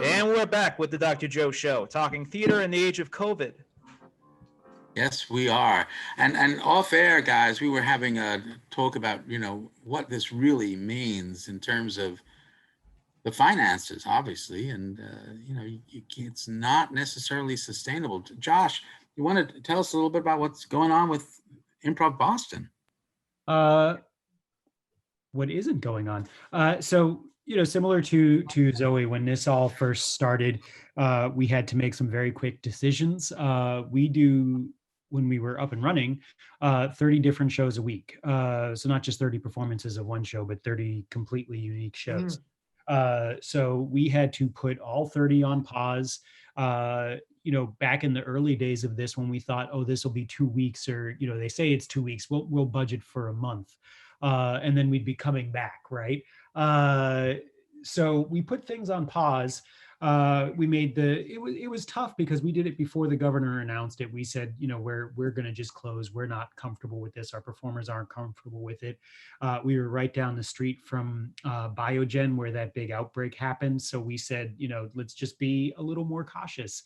And we're back with the Dr. Joe Show, talking theater in the age of COVID. Yes, we are. And off air, guys, we were having a talk about, what this really means in terms of the finances, obviously. And, it's not necessarily sustainable. Josh, you want to tell us a little bit about what's going on with Improv Boston? What isn't going on? So, similar to Zoe, when this all first started, we had to make some very quick decisions. We do, when we were up and running, 30 different shows a week. So not just 30 performances of one show, but 30 completely unique shows. So we had to put all 30 on pause. Back in the early days of this, when we thought, oh, this will be 2 weeks, or they say it's 2 weeks, we'll budget for a month. And then we'd be coming back, right? So we put things on pause. We made it was tough because we did it before the governor announced it. We said, we're going to just close. We're not comfortable with this. Our performers aren't comfortable with it. We were right down the street from Biogen, where that big outbreak happened. So we said, let's just be a little more cautious.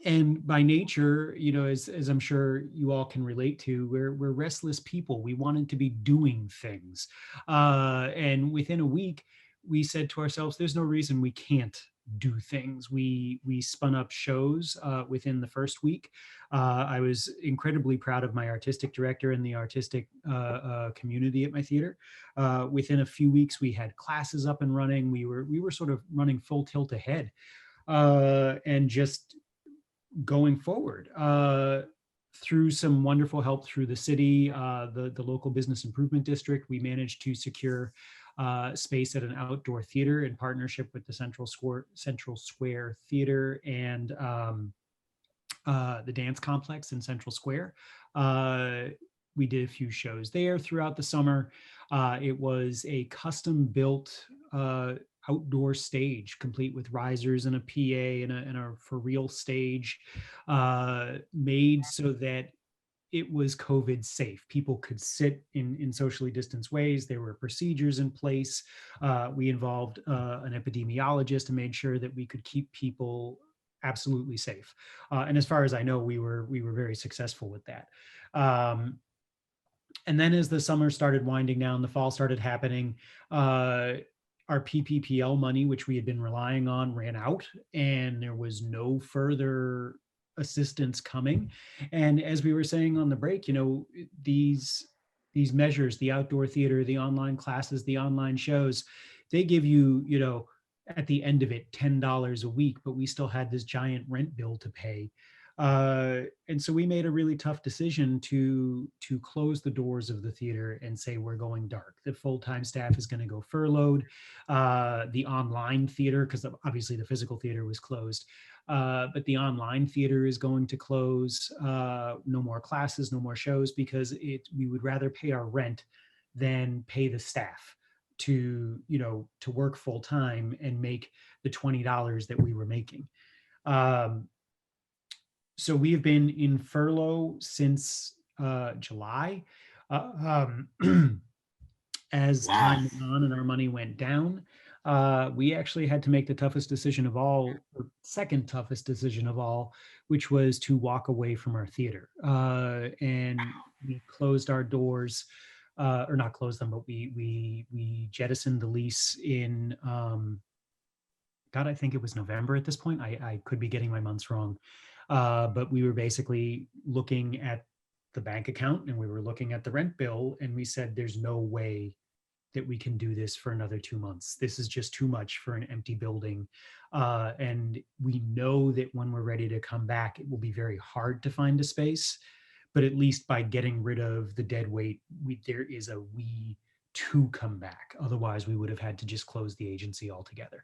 And by nature, as I'm sure you all can relate to, we're restless people. We wanted to be doing things. And within a week, we said to ourselves, there's no reason we can't do things. We spun up shows within the first week. I was incredibly proud of my artistic director and the artistic community at my theater. Within a few weeks, we had classes up and running. We were sort of running full tilt ahead, and just going forward through some wonderful help through the city, the local business improvement district. We managed to secure space at an outdoor theater in partnership with the Central Square Theater and the dance complex in Central Square. We did a few shows there throughout the summer. It was a custom built outdoor stage, complete with risers and a PA and a for real stage, made so that it was COVID safe. People could sit in socially distanced ways. There were procedures in place. We involved an epidemiologist and made sure that we could keep people absolutely safe. And as far as I know, we were very successful with that. And then as the summer started winding down, the fall started happening, our PPPL money, which we had been relying on, ran out, and there was no further assistance coming. And as we were saying on the break, these measures, the outdoor theater, the online classes, the online shows, they give you, at the end of it, $10 a week, but we still had this giant rent bill to pay. And so we made a really tough decision to close the doors of the theater and say, we're going dark. The full-time staff is going to go furloughed. The online theater, because obviously the physical theater was closed, but the online theater is going to close. No more classes, no more shows, because we would rather pay our rent than pay the staff to work full time and make the $20 that we were making. So we have been in furlough since July. As time went on and our money went down, we actually had to make the toughest decision of all, or second toughest decision of all, which was to walk away from our theater. And we closed our doors, or not closed them, but we jettisoned the lease in, God, I think it was November at this point. I could be getting my months wrong. But we were basically looking at the bank account and we were looking at the rent bill, and we said, there's no way that we can do this for another 2 months. This is just too much for an empty building. And we know that when we're ready to come back, it will be very hard to find a space, but at least by getting rid of the dead weight, there is a way to come back. Otherwise we would have had to just close the agency altogether.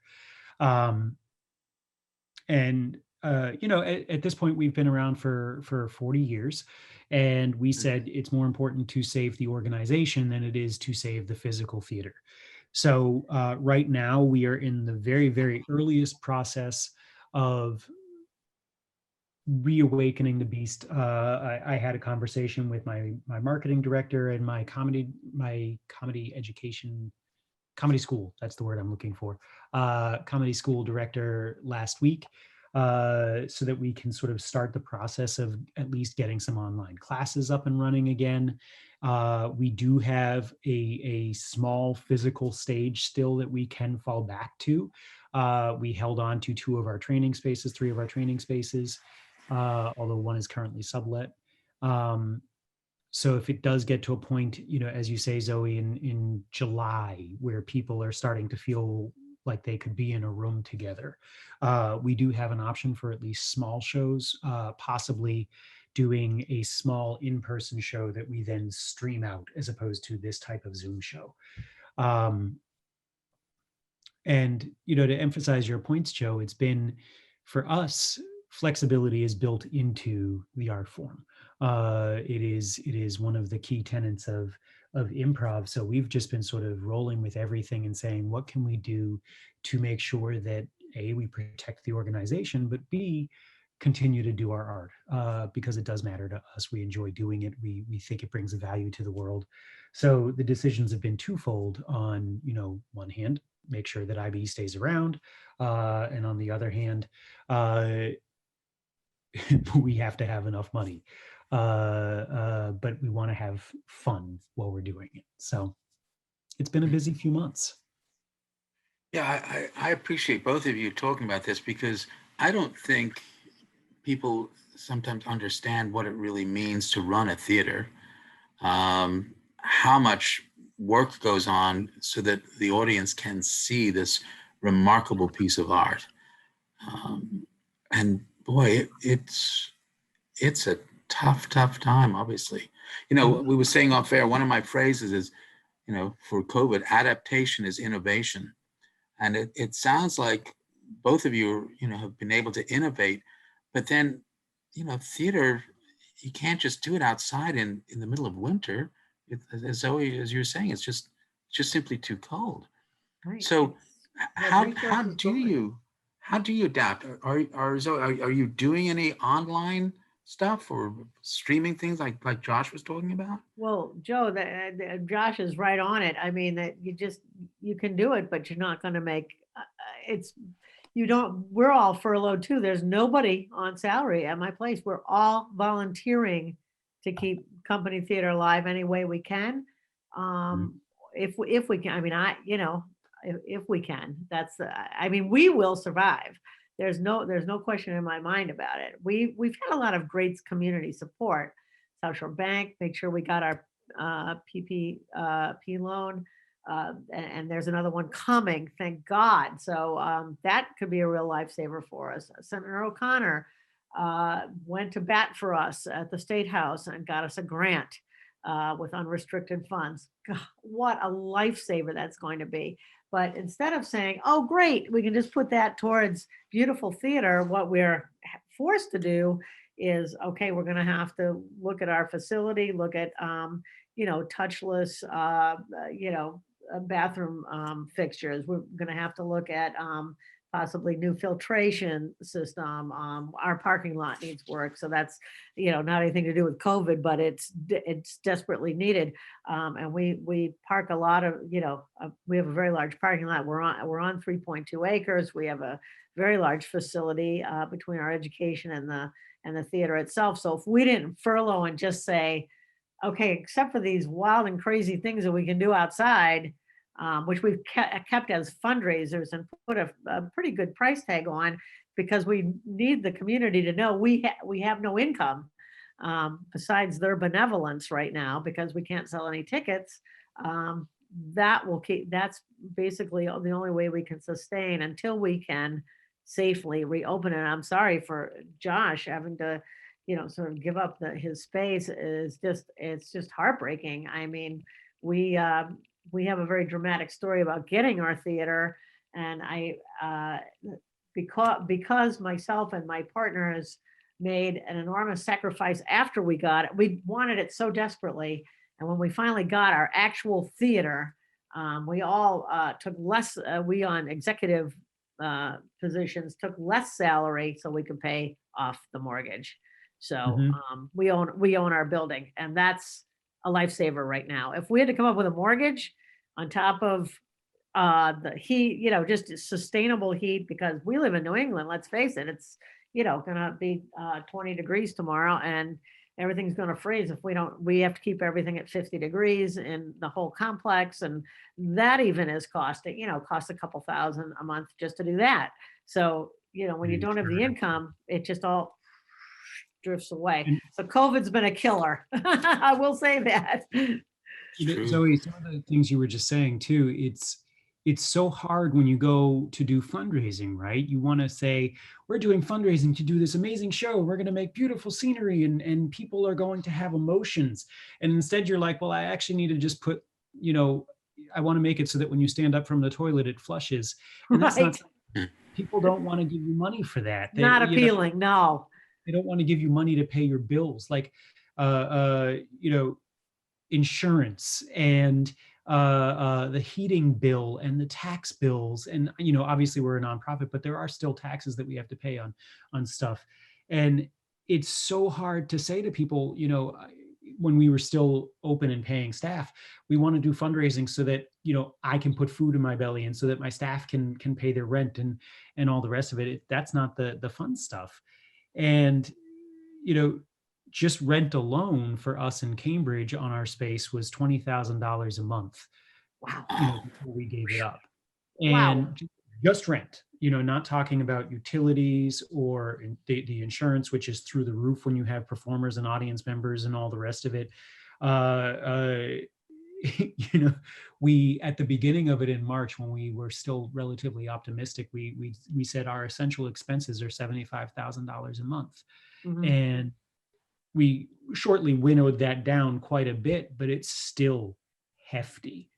At this point, we've been around for 40 years, and we said it's more important to save the organization than it is to save the physical theater. So right now, we are in the very, very earliest process of reawakening the beast. I had a conversation with my marketing director and my comedy education comedy school. That's the word I'm looking for. Comedy school director last week, so that we can sort of start the process of at least getting some online classes up and running again. We do have a small physical stage still that we can fall back to. We held on to 3 of our training spaces, although one is currently sublet. So if it does get to a point, as you say, Zoe, in July, where people are starting to feel like they could be in a room together, we do have an option for at least small shows, possibly doing a small in-person show that we then stream out as opposed to this type of Zoom show. And, to emphasize your points, Joe, it's been, for us, flexibility is built into the art form. It is one of the key tenets of improv. So we've just been sort of rolling with everything and saying, what can we do to make sure that A, we protect the organization, but B, continue to do our art, because it does matter to us. We enjoy doing it. We think it brings a value to the world. So the decisions have been twofold. On, one hand, make sure that IB stays around, and on the other hand, we have to have enough money, but we want to have fun while we're doing it. So it's been a busy few months. Yeah, I appreciate both of you talking about this, because I don't think people sometimes understand what it really means to run a theater, how much work goes on so that the audience can see this remarkable piece of art. And boy, it's a tough time, obviously. We were saying off air, one of my phrases is, for COVID, adaptation is innovation. And it sounds like both of you, have been able to innovate, but then, theater, you can't just do it outside in the middle of winter. As Zoe, as you were saying, it's just simply too cold. Right. So how resources do you adapt? Are you doing any online stuff or streaming things like Josh was talking about? Well, Joe, Josh is right on it. I mean, that you can do it, but you're not going to make we're all furloughed too. There's nobody on salary at my place. We're all volunteering to keep company theater alive any way we can. If we can, I mean, if we can, we will survive. There's no question in my mind about it. We've had a lot of great community support. South Shore Bank, make sure we got our PPP loan. And there's another one coming, thank God. So that could be a real lifesaver for us. Senator O'Connor went to bat for us at the State House and got us a grant with unrestricted funds. God, what a lifesaver that's going to be. But instead of saying, oh, great, we can just put that towards beautiful theater, what we're forced to do is, okay, we're going to have to look at our facility, look at, touchless, bathroom fixtures. We're going to have to look at possibly new filtration system. Our parking lot needs work. So that's, not anything to do with COVID, but it's desperately needed. And we park a lot of, we have a very large parking lot. We're on 3.2 acres. We have a very large facility between our education and the theater itself. So if we didn't furlough and just say, okay, except for these wild and crazy things that we can do outside, which we've kept as fundraisers and put a pretty good price tag on, because we need the community to know we have no income besides their benevolence right now, because we can't sell any tickets. That's basically the only way we can sustain until we can safely reopen it. I'm sorry for Josh having to, sort of give up his space. It's just heartbreaking. I mean, we have a very dramatic story about getting our theater, and because myself and my partners made an enormous sacrifice after we got it. We wanted it so desperately, and when we finally got our actual theater, we all took less. We on executive positions took less salary so we could pay off the mortgage. So we own our building, and that's a lifesaver right now. If we had to come up with a mortgage on top of the heat, just sustainable heat, because we live in New England, let's face it, it's, gonna be 20 degrees tomorrow, and everything's gonna freeze if we have to keep everything at 50 degrees in the whole complex. And that even is costing, costs a couple thousand a month just to do that. So, when you don't have the income, it just all drifts away. And- So COVID's been a killer. I will say that. True. Zoe, some of the things you were just saying too, it's so hard when you go to do fundraising, right? You want to say, we're doing fundraising to do this amazing show. We're going to make beautiful scenery, and people are going to have emotions. And instead you're like, well, I actually need to just put, I want to make it so that when you stand up from the toilet, it flushes. And that's Right. not, people don't want to give you money for that. Not appealing. No. They don't want to give you money to pay your bills. Like, insurance and the heating bill and the tax bills, and obviously we're a nonprofit, but there are still taxes that we have to pay on stuff. And it's so hard to say to people, when we were still open and paying staff, we want to do fundraising so that I can put food in my belly, and so that my staff can pay their rent and all the rest of it. That's not the fun stuff. And just rent alone for us in Cambridge on our space was $20,000 a month. Wow. Before we gave it up. Wow. And just rent, not talking about utilities or the insurance, which is through the roof when you have performers and audience members and all the rest of it. We, at the beginning of it in March, when we were still relatively optimistic, we said our essential expenses are $75,000 a month. Mhm. And we shortly winnowed that down quite a bit, but it's still hefty,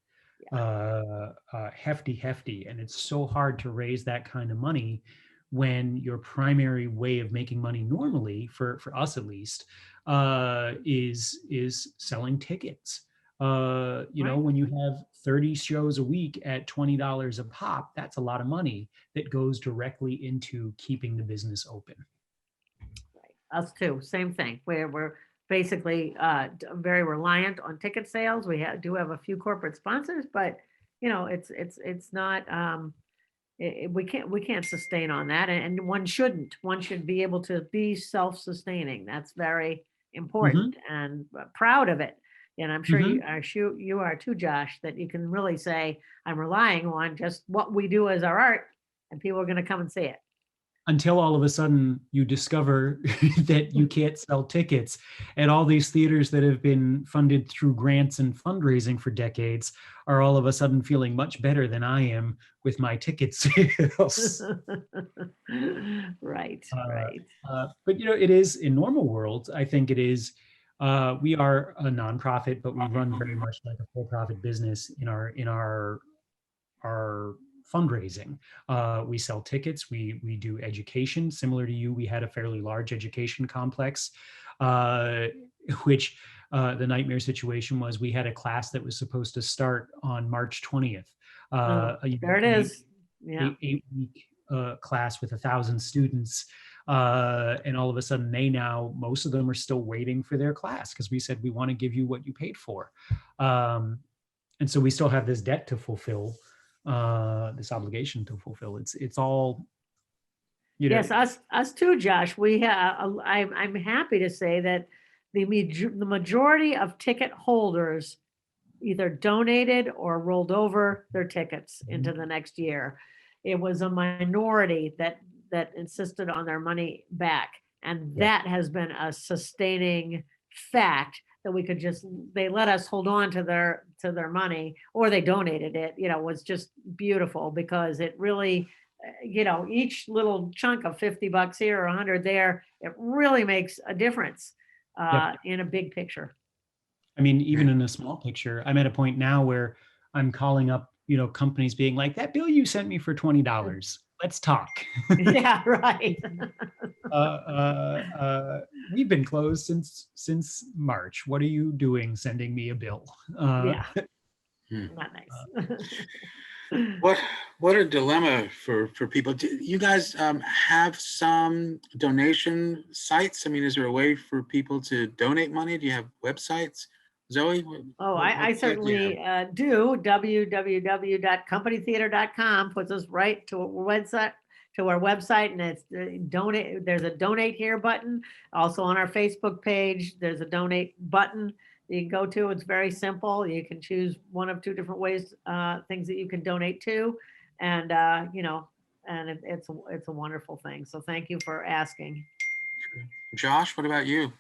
hefty. And it's so hard to raise that kind of money when your primary way of making money normally, for us at least, is selling tickets. Right. When you have 30 shows a week at $20 a pop, that's a lot of money that goes directly into keeping the business open. Us too, same thing. We're basically very reliant on ticket sales. We do have a few corporate sponsors, but it's not. We can't sustain on that, and one shouldn't. One should be able to be self-sustaining. That's very important, and proud of it. And I'm sure you are too, Josh. That you can really say, I'm relying on just what we do as our art, and people are going to come and see it. Until all of a sudden you discover that you can't sell tickets, and all these theaters that have been funded through grants and fundraising for decades are all of a sudden feeling much better than I am with my ticket sales. Right. But it is, in normal worlds, I think it is, we are a nonprofit, but we run very much like a for-profit business in our fundraising. We sell tickets, we do education. Similar to you, we had a fairly large education complex, which the nightmare situation was we had a class that was supposed to start on March 20th. There it is. Yeah. 8-week class with 1,000 students. And all of a sudden most of them are still waiting for their class, because we said, we want to give you what you paid for. And so we still have this debt to fulfill, this obligation to fulfill. It's all, Yes, us too, Josh. We have. I'm happy to say that the majority of ticket holders either donated or rolled over their tickets into the next year. It was a minority that insisted on their money back, and that has been a sustaining fact. That we could they let us hold on to their money, or they donated it, was just beautiful, because it really, each little chunk of $50 here or 100 there, it really makes a difference in a big picture. I mean, even in a small picture, I'm at a point now where I'm calling up, companies being like, that bill you sent me for $20, let's talk. Yeah, right. We've been closed since March. What are you doing sending me a bill? Yeah. Not nice. What a dilemma for people. Do you guys have some donation sites? I mean, is there a way for people to donate money? Do you have websites? Zoe? Oh, what I site do you certainly have? do. www.companytheater.com puts us right to our website, and it's donate. There's a donate here button. Also on our Facebook page, there's a donate button you can go to. It's very simple. You can choose one of two different ways, things that you can donate to, and it's a wonderful thing. So thank you for asking. Josh, what about you?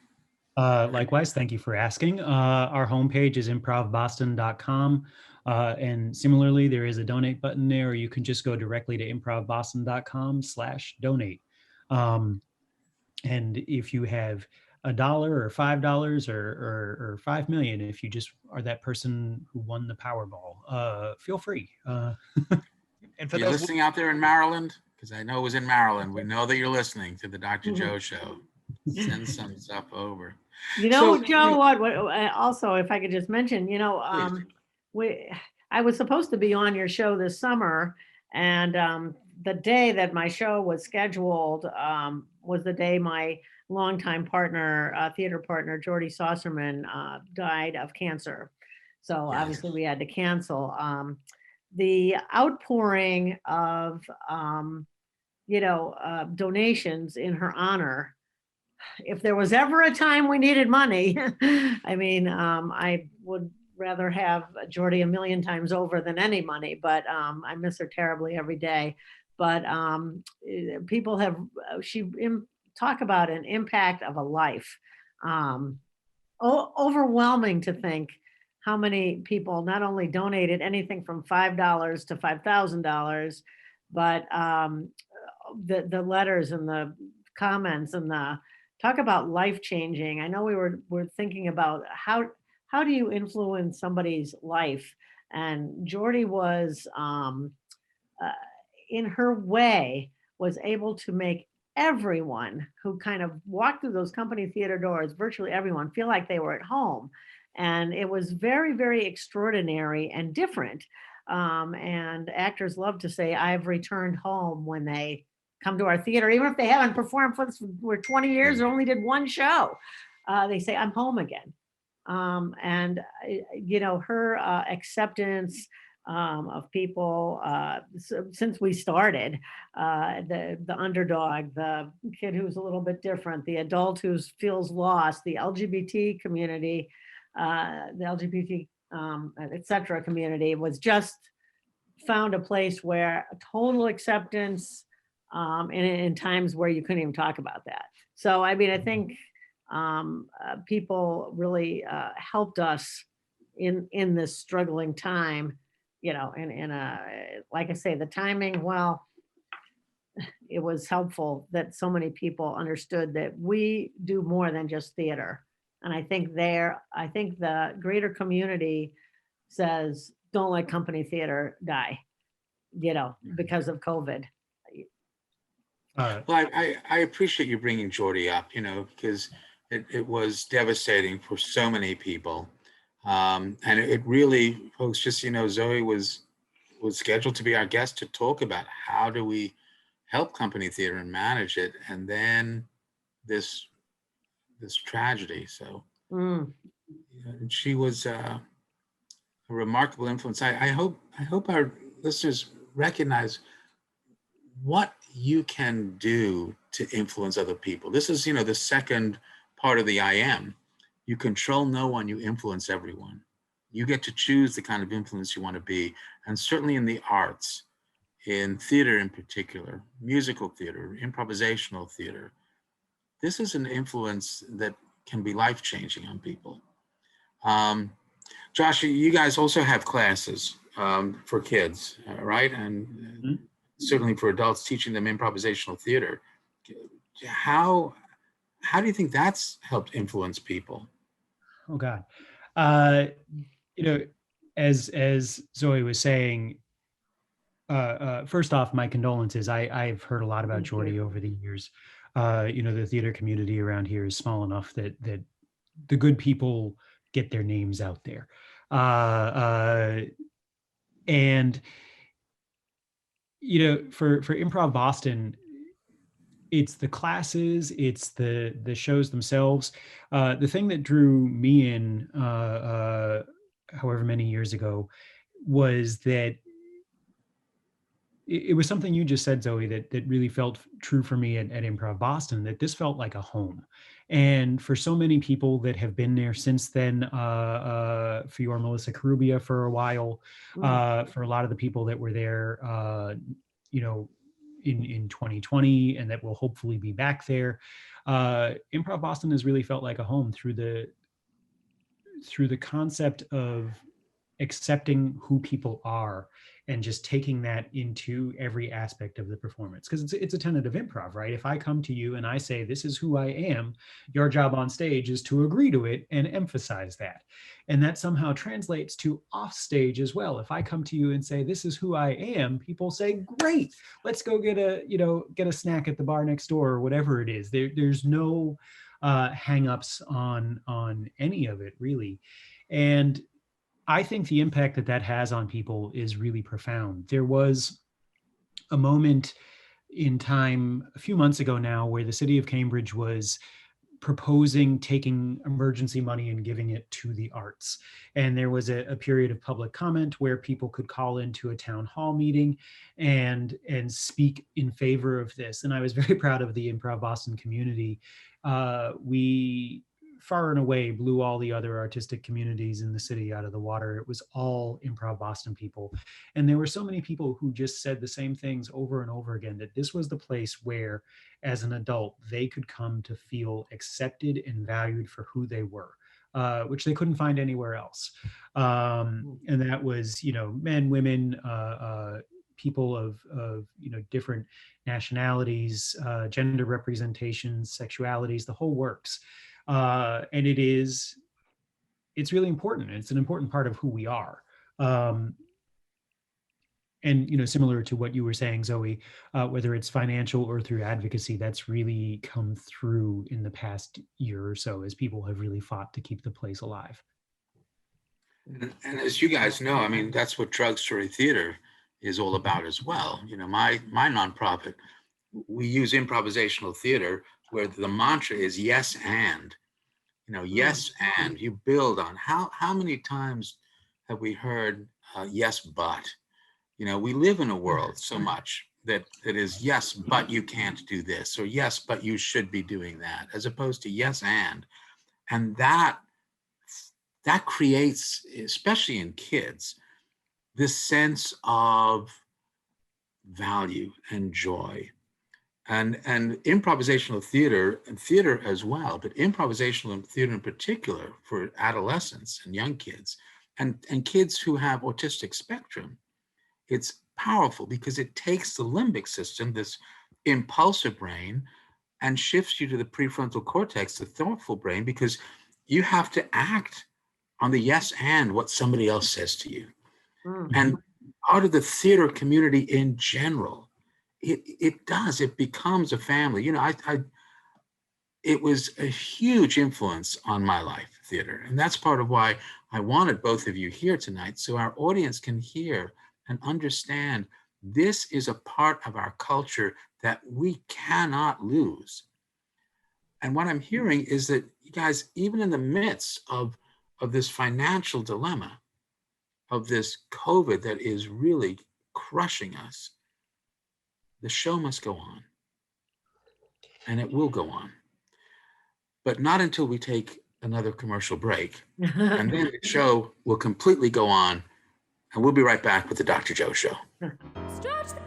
Likewise, thank you for asking. Our homepage is improvboston.com. And similarly, there is a donate button there, or you can just go directly to improvboston.com/donate. And if you have $1 or $5 or 5 million, if you just are that person who won the Powerball, feel free. And for You're those, listening out there in Maryland? Because I know it was in Maryland. We know that you're listening to the Dr. Joe Show. Send some stuff over. You know, So, Joe, what also, if I could just mention, Please. I was supposed to be on your show this summer, and the day that my show was scheduled was the day my longtime partner, theater partner, Jordys died of cancer. So Yes. obviously we had to cancel. The outpouring of donations in her honor. If there was ever a time we needed money, I mean, I would rather have Jordy a million times over than any money, but I miss her terribly every day. But people have, talk about an impact of a life. Overwhelming to think how many people not only donated anything from $5 to $5,000, but the letters and the comments and the talk about life changing. I know we're thinking about how do you influence somebody's life, and Jordy was in her way was able to make everyone who kind of walked through those company theater doors, virtually everyone, feel like they were at home. And it was very, very extraordinary and different. And actors love to say, I've returned home when they come to our theater, even if they haven't performed for 20 years or only did one show. They say, I'm home again. And her acceptance of people since we started, the underdog, the kid who's a little bit different, the adult who feels lost, the LGBT community, the LGBT, et cetera, community was just found a place where total acceptance in times where you couldn't even talk about that. So, I mean, I think people really helped us in this struggling time, and like I say, the timing, well, it was helpful that so many people understood that we do more than just theater. And I think the greater community says, don't let company theater die, because of COVID. Well, I appreciate you bringing Jordy up, because it was devastating for so many people. And it really, folks, just, Zoe was scheduled to be our guest to talk about how do we help company theater and manage it. And then this tragedy. So and she was a remarkable influence. I hope our listeners recognize what you can do to influence other people. This is, the second part of the I am. You control no one, you influence everyone. You get to choose the kind of influence you want to be. And certainly in the arts, in theater in particular, musical theater, improvisational theater, this is an influence that can be life-changing on people. Josh, you guys also have classes for kids, right? And certainly for adults, teaching them improvisational theater. How do you think that's helped influence people? Oh God. As Zoe was saying, first off, my condolences. I've heard a lot about Jordy over the years. The theater community around here is small enough that the good people get their names out there. And for Improv Boston, it's the classes, it's the shows themselves. The thing that drew me in, however many years ago, was that it was something you just said, Zoe, that really felt true for me at Improv Boston, that this felt like a home. And for so many people that have been there since then, for your Melissa Carubia for a while, for a lot of the people that were there, you know, in 2020, and that will hopefully be back there, Improv Boston has really felt like a home through the concept of accepting who people are and just taking that into every aspect of the performance, because it's a tenet of improv, right? If I come to you and I say this is who I am, your job on stage is to agree to it and emphasize that, and that somehow translates to off stage as well. If I come to you and say this is who I am, people say great, let's go get a snack at the bar next door, or whatever it is. There's no hang-ups on any of it, really. And I think the impact that has on people is really profound. There was a moment in time a few months ago now where the city of Cambridge was proposing taking emergency money and giving it to the arts. And there was a period of public comment where people could call into a town hall meeting and speak in favor of this. And I was very proud of the Improv Boston community. We far and away blew all the other artistic communities in the city out of the water. It was all Improv Boston people. And there were so many people who just said the same things over and over again, that this was the place where, as an adult, they could come to feel accepted and valued for who they were, which they couldn't find anywhere else. And that was, men, women, people of different nationalities, gender representations, sexualities, the whole works. And it's really important. It's an important part of who we are. And similar to what you were saying, Zoe, whether it's financial or through advocacy, that's really come through in the past year or so as people have really fought to keep the place alive. And as you guys know, I mean, that's what Drug Story Theater is all about as well. My nonprofit, we use improvisational theater where the mantra is yes and. Yes and. You build on. How many times have we heard yes but? We live in a world so much that is yes, but you can't do this, or yes, but you should be doing that, as opposed to yes and that creates, especially in kids, this sense of value and joy. And improvisational theater, and theater as well, but improvisational theater in particular for adolescents and young kids and kids who have autistic spectrum, it's powerful because it takes the limbic system, this impulsive brain, and shifts you to the prefrontal cortex, the thoughtful brain, because you have to act on the yes and what somebody else says to you. And out of the theater community in general, it becomes a family. It was a huge influence on my life, theater. And that's part of why I wanted both of you here tonight, so our audience can hear and understand this is a part of our culture that we cannot lose. And what I'm hearing is that you guys, even in the midst of this financial dilemma, of this COVID that is really crushing us, the show must go on. And it will go on. But not until we take another commercial break. And then the show will completely go on. And we'll be right back with the Dr. Joe Show. Stretch the